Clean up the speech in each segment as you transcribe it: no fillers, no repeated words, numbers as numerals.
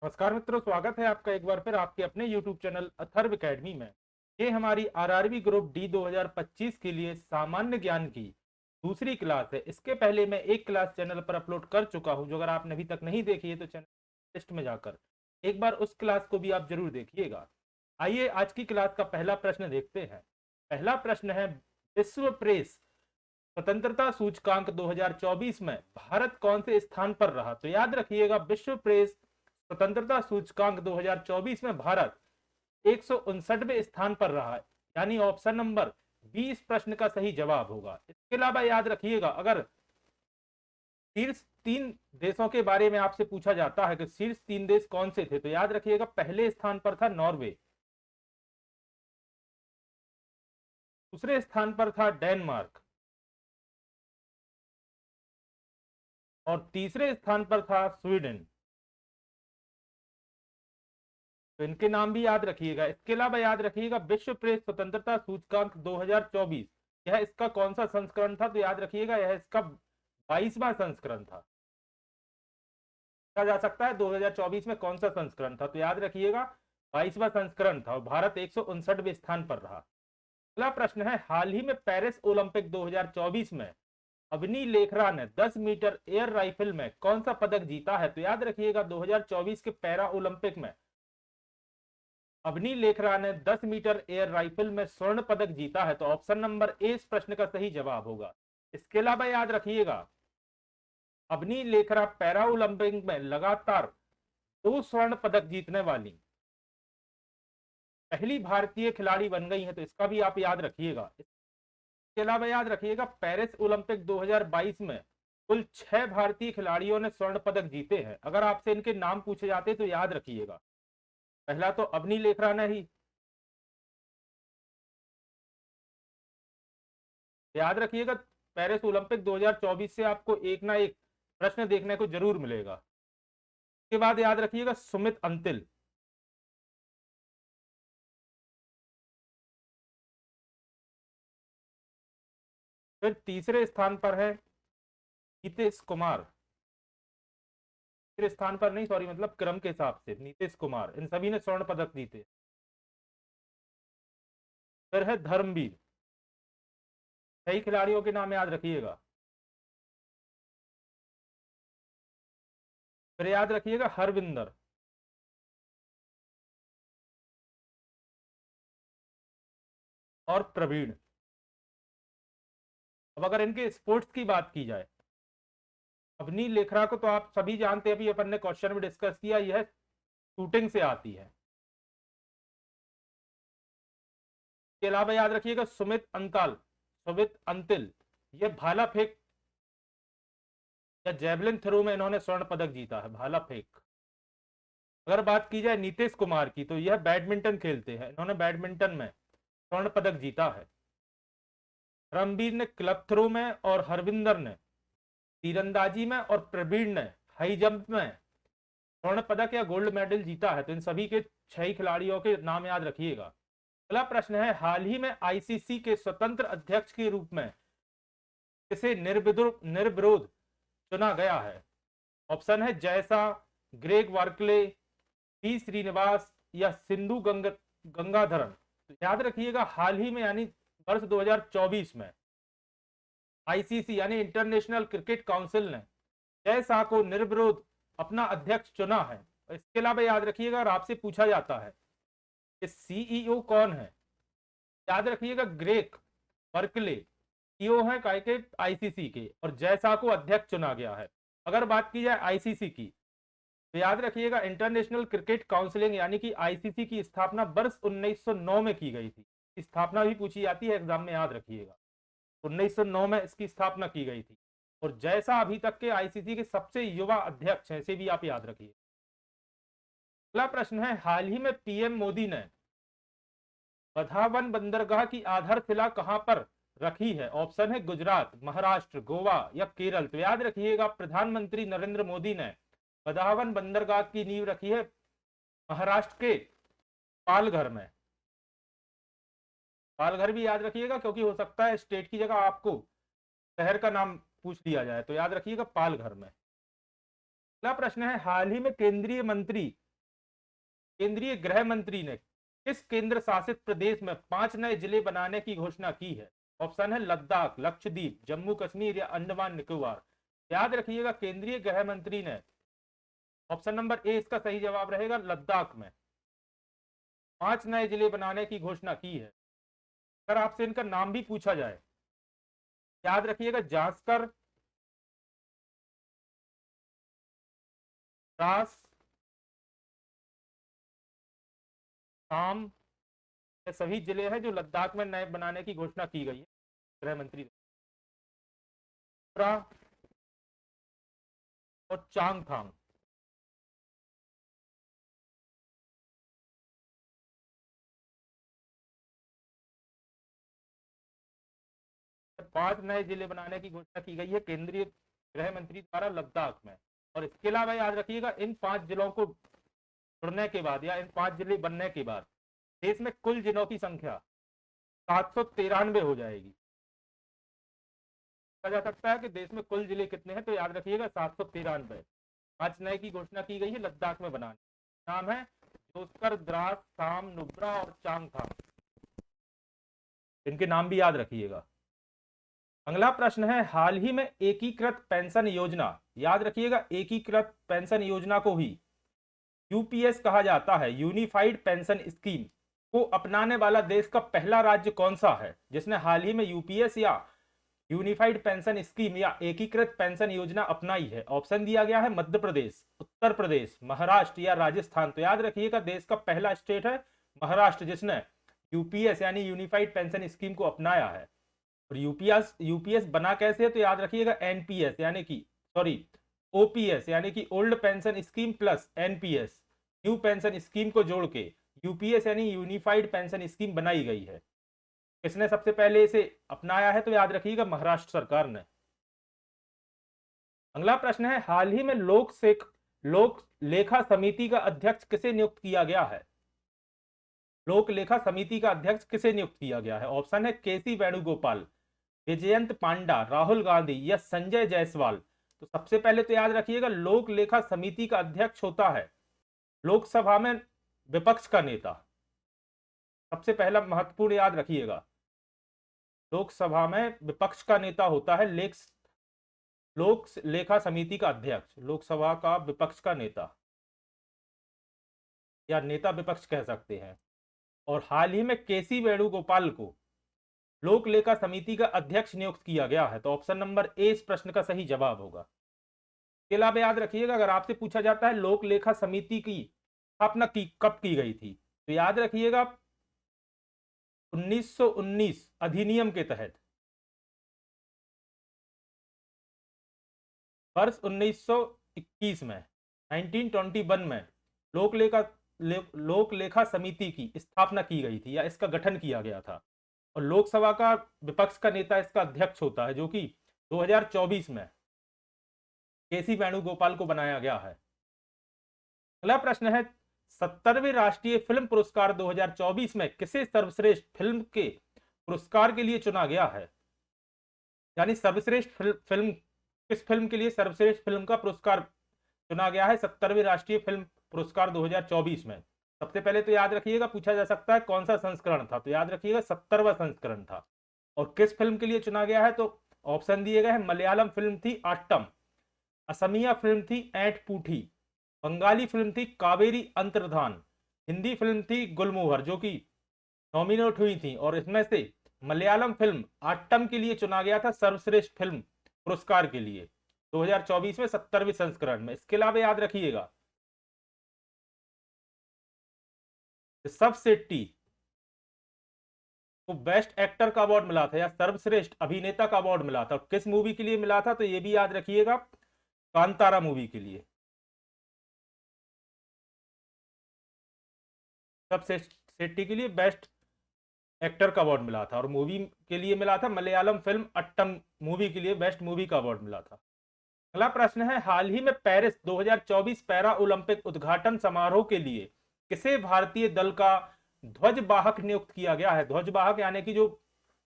नमस्कार मित्रों, स्वागत है आपका एक बार फिर आपके अपने YouTube चैनल अथर्व एकेडमी में। ये हमारी आरआरबी ग्रुप डी 2025 के लिए सामान्य ज्ञान की दूसरी क्लास है। इसके पहले मैं एक क्लास चैनल पर अपलोड कर चुका हूं, जो अगर आपने अभी तक नहीं देखी है तो चैनल लिस्ट में जाकर एक बार उस क्लास को भी आप जरूर देखिएगा। आइए आज की क्लास का पहला प्रश्न देखते हैं। पहला प्रश्न है, विश्व प्रेस स्वतंत्रता सूचकांक 2024 में भारत कौन से स्थान पर रहा? तो याद रखिएगा, विश्व प्रेस स्वतंत्रता सूचकांक 2024 में भारत 159वें स्थान पर रहा है, यानी ऑप्शन नंबर 20 प्रश्न का सही जवाब होगा। इसके अलावा याद रखिएगा, अगर शीर्ष 3 देशों के बारे में आपसे पूछा जाता है कि शीर्ष 3 देश कौन से थे, तो याद रखिएगा पहले स्थान पर था नॉर्वे, दूसरे स्थान पर था डेनमार्क और तीसरे स्थान पर था स्वीडन। तो इनके नाम भी याद रखिएगा। इसके अलावा याद रखिएगा, विश्व प्रेस स्वतंत्रता सूचकांक 2024 यह इसका कौन सा संस्करण था? तो याद रखिएगा यह इसका 22वां संस्करण था। कहा जा सकता है 2024 में कौन सा संस्करण था? तो याद रखिएगा 22वां संस्करण था और भारत 159वें स्थान पर रहा। अगला प्रश्न है, हाल ही में पेरिस ओलंपिक 2024 में अवनी लेखरा ने 10 मीटर एयर राइफल में कौन सा पदक जीता है? तो याद रखिएगा 2024 के पैरा ओलंपिक में अवनी लेखरा ने 10 मीटर एयर राइफल में स्वर्ण पदक जीता है। तो ऑप्शन नंबर ए इस प्रश्न का सही जवाब होगा। इसके अलावा याद रखिएगा, अवनी लेखरा पैरा ओलंपिक में लगातार 2 स्वर्ण पदक जीतने वाली पहली भारतीय खिलाड़ी बन गई है, तो इसका भी आप याद रखिएगा। इसके अलावा याद रखिएगा, पेरिस ओलंपिक 2022 में कुल 6 भारतीय खिलाड़ियों ने स्वर्ण पदक जीते हैं। अगर आपसे इनके नाम पूछे जाते तो याद रखिएगा, पहला तो अवनी लेखरा ने ही, याद रखिएगा पेरिस ओलंपिक 2024 से आपको एक ना एक प्रश्न देखने को जरूर मिलेगा। उसके बाद याद रखिएगा सुमित अंतिल, फिर तीसरे स्थान पर है नीतीश कुमार, तीसरे स्थान पर नहीं, सॉरी, मतलब क्रम के हिसाब से नीतीश कुमार, इन सभी ने स्वर्ण पदक जीते। फिर है धर्मवीर, सही खिलाड़ियों के नाम याद रखिएगा। फिर याद रखिएगा हरविंदर, और प्रवीण। अब अगर इनके स्पोर्ट्स की बात की जाए, अवनी लेखरा को तो आप सभी जानते हैं, अभी अपन ने क्वेश्चन में डिस्कस किया, यह शूटिंग से आती है। के अलावा याद रखिएगा सुमित अंतिल, ये भाला फेंक या जेवलिन थ्रो में इन्होंने स्वर्ण पदक जीता है, भाला फेंक। अगर बात की जाए नीतीश कुमार की, तो यह बैडमिंटन खेलते हैं, इन्होंने बैडमिंटन में स्वर्ण पदक जीता है। रणबीर ने क्लब थ्रो में और हरविंदर ने तीरंदाजी में और प्रवीण ने हाई जंप में स्वर्ण पदक या गोल्ड मेडल जीता है। तो इन सभी के 6 खिलाड़ियों के नाम याद रखिएगा। अगला प्रश्न है, हाल ही में आईसीसी के स्वतंत्र अध्यक्ष के रूप में किसे निर्विरोध चुना गया है? ऑप्शन है जयसा, ग्रेग वार्कले, पी श्रीनिवास या सिंधु गंगाधरन। तो याद रखिएगा हाल ही में यानी वर्ष 2024 में आईसीसी यानी इंटरनेशनल क्रिकेट काउंसिल ने जयसा को निर्विरोध अपना अध्यक्ष चुना है। इसके अलावा याद रखिएगा, अगर आपसे पूछा जाता है कि सीईओ कौन है, याद रखिएगा ग्रेग बर्कले सीईओ है क्रिकेट आईसीसी के, और जयसा को अध्यक्ष चुना गया है। अगर बात की जाए आईसीसी की, तो याद रखिएगा इंटरनेशनल क्रिकेट काउंसिलिंग यानी कि आईसीसी की स्थापना वर्ष 1909 में की गई थी। स्थापना भी पूछी जाती है एग्जाम में, याद रखिएगा 1909 में इसकी स्थापना की गई थी। और जैसा अभी तक के आईसीसी के सबसे युवा अध्यक्ष हैं, इसे भी आप याद रखिए। अगला प्रश्न है, हाल ही में पीएम मोदी ने बधावन बंदरगाह की आधारशिला कहां पर रखी है? ऑप्शन है गुजरात, महाराष्ट्र, गोवा या केरल। तो याद रखिएगा प्रधानमंत्री नरेंद्र मोदी ने बधावन बंदरगाह की नींव रखी है महाराष्ट्र के पालघर में। पालघर भी याद रखिएगा, क्योंकि हो सकता है स्टेट की जगह आपको शहर का नाम पूछ लिया जाए, तो याद रखिएगा पालघर में। अगला प्रश्न है, हाल ही में केंद्रीय मंत्री केंद्रीय गृह मंत्री ने किस केंद्र शासित प्रदेश में 5 नए जिले बनाने की घोषणा की है? ऑप्शन है लद्दाख, लक्षद्वीप, जम्मू कश्मीर या अंडमान निकोबार। याद रखिएगा, केंद्रीय गृह मंत्री ने, ऑप्शन नंबर ए इसका सही जवाब रहेगा, लद्दाख में 5 नए जिले बनाने की घोषणा की है। अगर आपसे इनका नाम भी पूछा जाए, याद रखिएगा, जांस्कर, द्रास, शाम, ये सभी जिले हैं जो लद्दाख में नए बनाने की घोषणा की गई है गृह मंत्री और चांगथांग। 5 नए जिले बनाने की घोषणा की गई है केंद्रीय गृह मंत्री द्वारा लद्दाख में। और इसके अलावा याद रखिएगा, इन 5 जिलों को जुड़ने के बाद या इन 5 जिले बनने के बाद देश में कुल जिलों की संख्या 793 हो जाएगी। कहा जा सकता है कि देश में कुल जिले कितने हैं, तो याद रखिएगा 793। 5 नए की घोषणा की गई है लद्दाख में बनाने। नाम है जोस्कर, द्रास, साम, नुब्रा और चांगथांग। इनके नाम भी याद रखिएगा। अगला प्रश्न है, हाल ही में एकीकृत पेंशन योजना, याद रखिएगा, एकीकृत पेंशन योजना को ही यूपीएस कहा जाता है, यूनिफाइड पेंशन स्कीम को अपनाने वाला देश का पहला राज्य कौन सा है जिसने हाल ही में यूपीएस या यूनिफाइड पेंशन स्कीम या एकीकृत पेंशन योजना अपनाई है? ऑप्शन दिया गया है मध्य प्रदेश, उत्तर प्रदेश, महाराष्ट्र या राजस्थान। तो याद रखिएगा, देश का पहला स्टेट है महाराष्ट्र जिसने यूपीएस यानी यूनिफाइड पेंशन स्कीम को अपनाया है। और यूपीएस बना कैसे है, तो याद रखिएगा एनपीएस यानी कि ओपीएस यानी कि old pension scheme plus NPS new pension scheme को जोड़ के यूपीएस यानी यूनिफाइड पेंशन स्कीम बनाई गई है। किसने सबसे पहले इसे अपनाया है, तो याद रखिएगा महाराष्ट्र सरकार ने। अगला प्रश्न है, हाल ही में लोक लेखा समिति का अध्यक्ष किसे नियुक्त किया गया है? लोक लेखा समिति का अध्यक्ष किसे नियुक्त किया गया है? ऑप्शन है केसी वेणुगोपाल, विजयंत पांडा, राहुल गांधी या संजय जायसवाल। तो सबसे पहले तो याद रखिएगा, लोक लेखा समिति का अध्यक्ष होता है लोकसभा में विपक्ष का नेता। सबसे पहला महत्वपूर्ण याद रखिएगा, लोकसभा में विपक्ष का नेता होता है लोक लेखा समिति का अध्यक्ष, लोकसभा का विपक्ष का नेता या नेता विपक्ष कह सकते हैं। और हाल ही में केसी वेणुगोपाल को लोक लेखा समिति का अध्यक्ष नियुक्त किया गया है। तो ऑप्शन नंबर ए इस प्रश्न का सही जवाब होगा। इसके अलावा याद रखिएगा, अगर आपसे पूछा जाता है लोक लेखा समिति की स्थापना कब की गई थी, तो याद रखिएगा 1919 अधिनियम के तहत, वर्ष 1921 में 1921 में लोक लेखा समिति की स्थापना की गई थी या इसका गठन किया गया था। और लोकसभा का विपक्ष का नेता इसका अध्यक्ष होता है, जो कि 2024 में केसी वेणुगोपाल को बनाया गया है। अगला प्रश्न है, 70वें राष्ट्रीय फिल्म पुरस्कार 2024 में किसे सर्वश्रेष्ठ फिल्म के पुरस्कार के लिए चुना गया है? यानी सर्वश्रेष्ठ फिल्म, किस फिल्म के लिए सर्वश्रेष्ठ फिल्म का पुरस्कार चुना गया है 70वें राष्ट्रीय फिल्म पुरस्कार 2024 में? सबसे पहले तो याद रखिएगा, पूछा जा सकता है कौन सा संस्करण था, तो याद रखिएगा 70वां संस्करण था। और किस फिल्म के लिए चुना गया है, तो ऑप्शन दिए गए हैं, मलयालम फिल्म थी आट्टम, असमिया फिल्म थी ऐंठ पूठी, बंगाली फिल्म थी कावेरी अंतर्धान, हिंदी फिल्म थी गुलमोहर जो कि नॉमिनेट हुई थी। और इसमें से मलयालम फिल्म आट्टम के लिए चुना गया था सर्वश्रेष्ठ फिल्म पुरस्कार के लिए 2024 में 70वें संस्करण में। इसके अलावा याद रखिएगा, ऋषभ शेट्टी को बेस्ट एक्टर का अवार्ड मिला था या सर्वश्रेष्ठ अभिनेता का अवार्ड मिला था। किस मूवी के लिए मिला था, तो यह भी याद रखिएगा, कांतारा मूवी के लिए ऋषभ शेट्टी के लिए बेस्ट एक्टर का अवार्ड मिला था। और मूवी के लिए मिला था मलयालम फिल्म अट्टम मूवी के लिए बेस्ट मूवी का अवार्ड मिला था। अगला प्रश्न है, हाल ही में पेरिस 2024 पैरा ओलंपिक उद्घाटन समारोह के लिए किसे भारतीय दल का ध्वजवाहक नियुक्त किया गया है? ध्वजवाहक यानी कि जो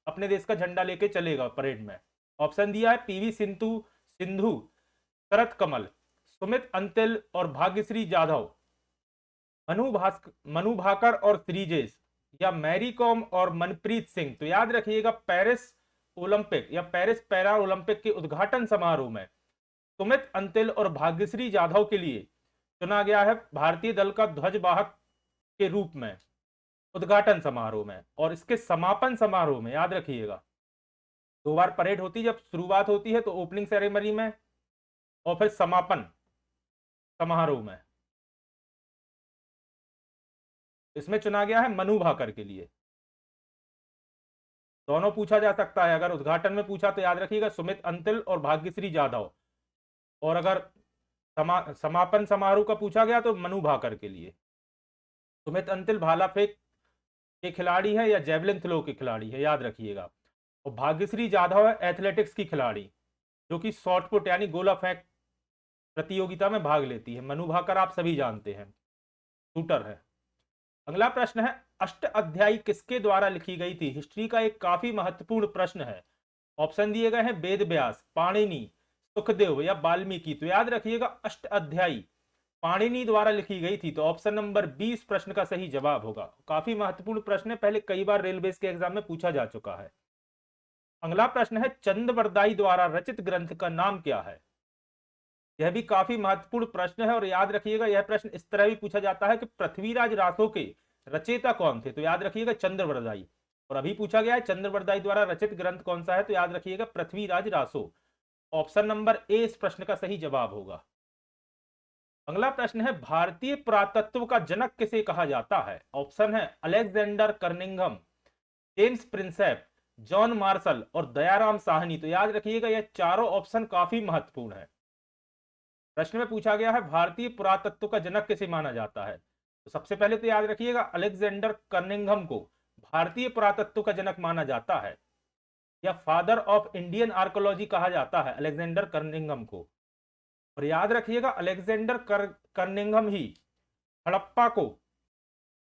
अपने देश का झंडा लेके चलेगा परेड में। ऑप्शन दिया है पीवी सिंधु, शरत कमल, सुमित अंतिल और भाग्यश्री जाधव। मनु भाकर और श्रीजेश, या मैरी कॉम और मनप्रीत सिंह। तो याद रखिएगा पेरिस ओलंपिक या पेरिस पैरा ओलंपिक के उद्घाटन समारोह में सुमित अंतिल और भाग्यश्री जाधव के लिए चुना गया है भारतीय दल का ध्वजवाहक के रूप में उद्घाटन समारोह में। और इसके समापन समारोह में याद रखिएगा 2 बार परेड होती है, जब शुरुआत होती है तो ओपनिंग सेरेमनी में और फिर समापन समारोह में। इसमें चुना गया है मनु भाकर के लिए। दोनों पूछा जा सकता है, अगर उद्घाटन में पूछा तो याद रखिएगा सुमित अंतिल और भाग्यश्री जाधव, और अगर समापन समारोह का पूछा गया तो मनु भाकर के लिए। सुमित अंतिल भाला फेंक के खिलाड़ी है या जेवलिन थ्रो के खिलाड़ी है, याद रखिएगा। और भाग्यश्री जाधव है एथलेटिक्स की खिलाड़ी जो कि शॉर्ट पुट यानी गोला फेंक प्रतियोगिता में भाग लेती है। मनु भाकर आप सभी जानते हैं, शूटर है। अगला प्रश्न है अष्ट अध्यायी किसके द्वारा लिखी गई थी। हिस्ट्री का एक काफी महत्वपूर्ण प्रश्न है। ऑप्शन दिए गए हैं वेद व्यास, पाणिनि, सुखदेव या वाल्मीकि। तो याद रखिएगा अष्ट अध्यायी पाणिनि द्वारा लिखी गई थी। तो ऑप्शन नंबर 20 प्रश्न का सही जवाब होगा। काफी महत्वपूर्ण प्रश्न है, पहले कई बार रेलवे के एग्जाम में पूछा जा चुका है। अगला प्रश्न है चंद्रवरदाई द्वारा रचित ग्रंथ का नाम क्या है। यह भी काफी महत्वपूर्ण प्रश्न है, और याद रखिएगा यह प्रश्न इस तरह भी पूछा जाता है कि पृथ्वीराज रासो के रचयिता कौन थे। तो याद रखिएगा चंद्रवरदाई। और अभी पूछा गया है चंद्रवरदाई द्वारा रचित ग्रंथ कौन सा है, तो याद रखिएगा Prithviraj Raso. Option number A इस प्रश्न का सही जवाब होगा। अगला प्रश्न है भारतीय पुरातत्व का जनक किसे कहा जाता है। ऑप्शन है अलेक्जेंडर कर्निंघम, जेम्स प्रिंसेप, जॉन मार्शल और दयाराम साहनी। तो याद रखिएगा यह चारों ऑप्शन काफी महत्वपूर्ण है। प्रश्न में पूछा गया है भारतीय पुरातत्व का जनक किसे माना जाता है। तो सबसे पहले तो याद रखिएगा अलेक्जेंडर कर्निंघम को भारतीय पुरातत्व का जनक माना जाता है, या फादर ऑफ इंडियन आर्कोलॉजी कहा जाता है अलेक्जेंडर कर्निंघम को। और याद रखिएगा अलेक्जेंडर कर्निंघम ही हड़प्पा को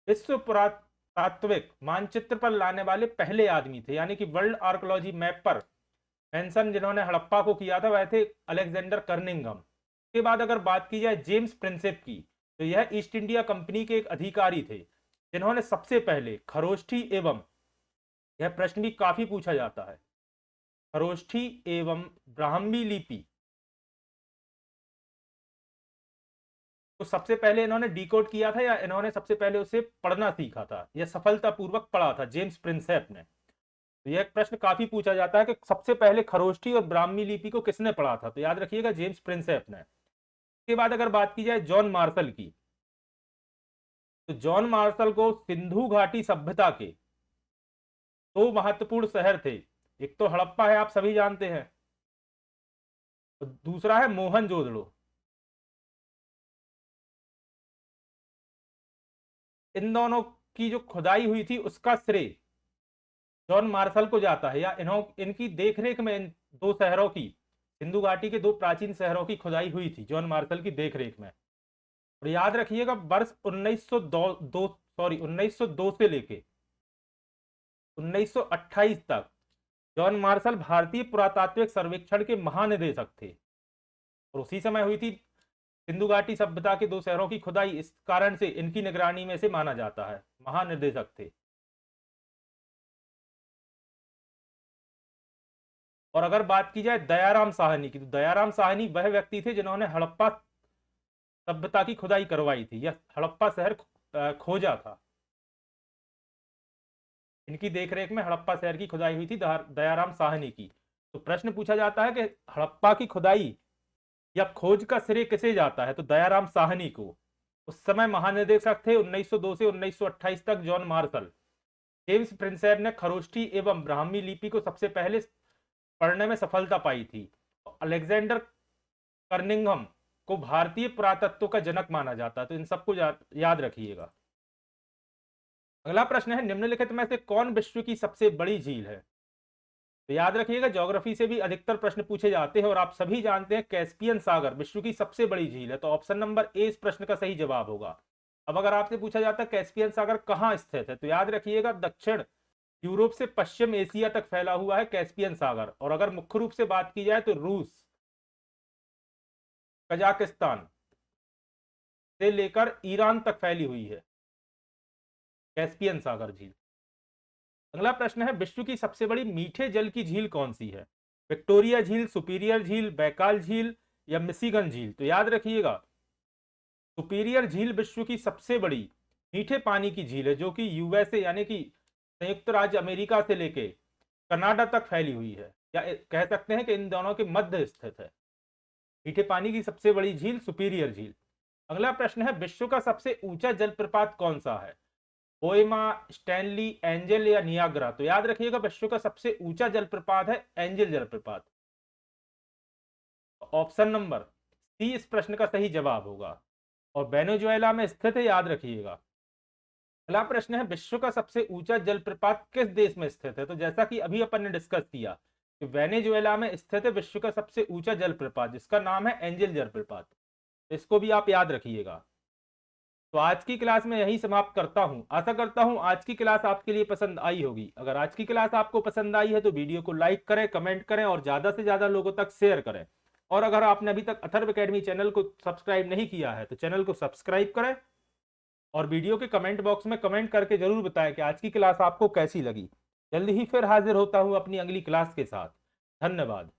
विश्व पुरातात्विक मानचित्र पर लाने वाले पहले आदमी थे, यानी कि वर्ल्ड आर्कोलॉजी मैप पर मेंशन जिन्होंने हड़प्पा को किया था वह थे अलेक्जेंडर कर्निंघम। के बाद अगर बात की जाए जेम्स प्रिंसेप की, तो यह ईस्ट इंडिया कंपनी के एक अधिकारी थे जिन्होंने सबसे पहले खरोष्ठी एवं, यह प्रश्न भी काफी पूछा जाता है, खरोष्ठी एवं ब्राह्मी लिपि तो सबसे पहले इन्होंने डिकोड किया था, या इन्होंने सबसे पहले उसे पढ़ना सीखा था, यह सफलतापूर्वक पढ़ा था जेम्स प्रिंसेप ने। तो यह प्रश्न काफी पूछा जाता है कि सबसे पहले खरोष्ठी और ब्राह्मी लिपि को किसने पढ़ा था। तो याद रखिएगा जेम्स प्रिंसेप ने। इसके बाद अगर बात की जाए जॉन मार्शल की, तो जॉन मार्शल को सिंधु घाटी सभ्यता के 2 महत्वपूर्ण शहर थे, एक तो हड़प्पा है आप सभी जानते हैं, और दूसरा है मोहनजोदड़ो। इन दोनों की जो खुदाई हुई थी उसका श्रेय जॉन मार्शल को जाता है, या इनकी देखरेख में इन 2 शहरों की, सिंधु घाटी के 2 प्राचीन शहरों की खुदाई हुई थी जॉन मार्शल की देखरेख में। और याद रखिएगा वर्ष 1902 से लेके 1928 तक जॉन मार्शल भारतीय पुरातात्विक सर्वेक्षण के महानिदेशक थे, और उसी समय हुई थी सिंधु घाटी सभ्यता के 2 शहरों की खुदाई। इस कारण से इनकी निगरानी में से माना जाता है, महानिदेशक थे। और अगर बात की जाए दयाराम साहनी की, तो दयाराम साहनी वह व्यक्ति थे जिन्होंने हड़प्पा सभ्यता की खुदाई करवाई थी, यह हड़प्पा शहर खोजा था। इनकी देखरेख में हड़प्पा शहर की खुदाई हुई थी दयाराम साहनी की। तो प्रश्न पूछा जाता है कि हड़प्पा की खुदाई या खोज का श्रेय किसे जाता है, तो दयाराम साहनी को। उस समय महानिदेशक थे 1902 से 1928 तक जॉन मार्शल। जेम्स प्रिंसेप ने खरोष्ठी एवं ब्राह्मी लिपि को सबसे पहले पढ़ने में सफलता पाई थी। अलेक्जेंडर कर्निंघम को भारतीय पुरातत्व का जनक माना जाता है। तो इन सबको याद रखिएगा। अगला प्रश्न है निम्नलिखित में से कौन विश्व की सबसे बड़ी झील है। तो याद रखिएगा ज्योग्राफी से भी अधिकतर प्रश्न पूछे जाते हैं, और आप सभी जानते हैं कैस्पियन सागर विश्व की सबसे बड़ी झील है। तो ऑप्शन नंबर ए इस प्रश्न का सही जवाब होगा। अब अगर आपसे पूछा जाता है कैस्पियन सागर कहाँ स्थित है, तो याद रखिएगा दक्षिण यूरोप से पश्चिम एशिया तक फैला हुआ है कैस्पियन सागर। और अगर मुख्य रूप से बात की जाए तो रूस, कजाकिस्तान, से लेकर ईरान तक फैली हुई है, कैस्पियन सागर झील। अगला प्रश्न है, विश्व की सबसे बड़ी मीठे जल की झील कौन सी है? विक्टोरिया झील, सुपीरियर झील, बैकाल झील या मिशिगन झील? तो याद रखिएगा, सुपीरियर झील विश्व की सबसे बड़ी मीठे पानी की झील है, जो कि यूएसए यानी कि संयुक्त राज्य अमेरिका से लेके कनाडा तक फैली हुई है, या कह सकते हैं कि इन दोनों के मध्य स्थित है। मीठे पानी की सबसे बड़ी झील सुपीरियर झील। अगला प्रश्न है, विश्व का सबसे ऊंचा जलप्रपात कौन सा है? पोएमा, स्टैनली, एंजल या नियाग्रा? तो याद रखिएगा, विश्व का सबसे ऊंचा जलप्रपात है एंजल जलप्रपात। ऑप्शन नंबर सी इस प्रश्न का सही जवाब होगा, और वेनेजुएला में स्थित है, याद रखिएगा। अगला प्रश्न है, विश्व का सबसे ऊंचा जलप्रपात किस देश में स्थित है? तो जैसा कि अभी अपन ने डिस्कस किया कि वेनेजुएला में स्थित है विश्व का सबसे ऊंचा जलप्रपात, जिसका नाम है एंजल जलप्रपात। इसको भी आप याद रखिएगा। तो आज की क्लास में यही समाप्त करता हूं। आशा करता हूं आज की क्लास आपके लिए पसंद आई होगी। अगर आज की क्लास आपको पसंद आई है तो वीडियो को लाइक करें, कमेंट करें और ज्यादा से ज्यादा लोगों तक शेयर करें। और अगर आपने अभी तक अथर्व एकेडमी चैनल को सब्सक्राइब नहीं किया है तो चैनल को सब्सक्राइब करें, और वीडियो के कमेंट बॉक्स में कमेंट करके जरूर बताएं कि आज की क्लास आपको कैसी लगी। जल्दी ही फिर हाजिर होता हूं अपनी अगली क्लास के साथ। धन्यवाद।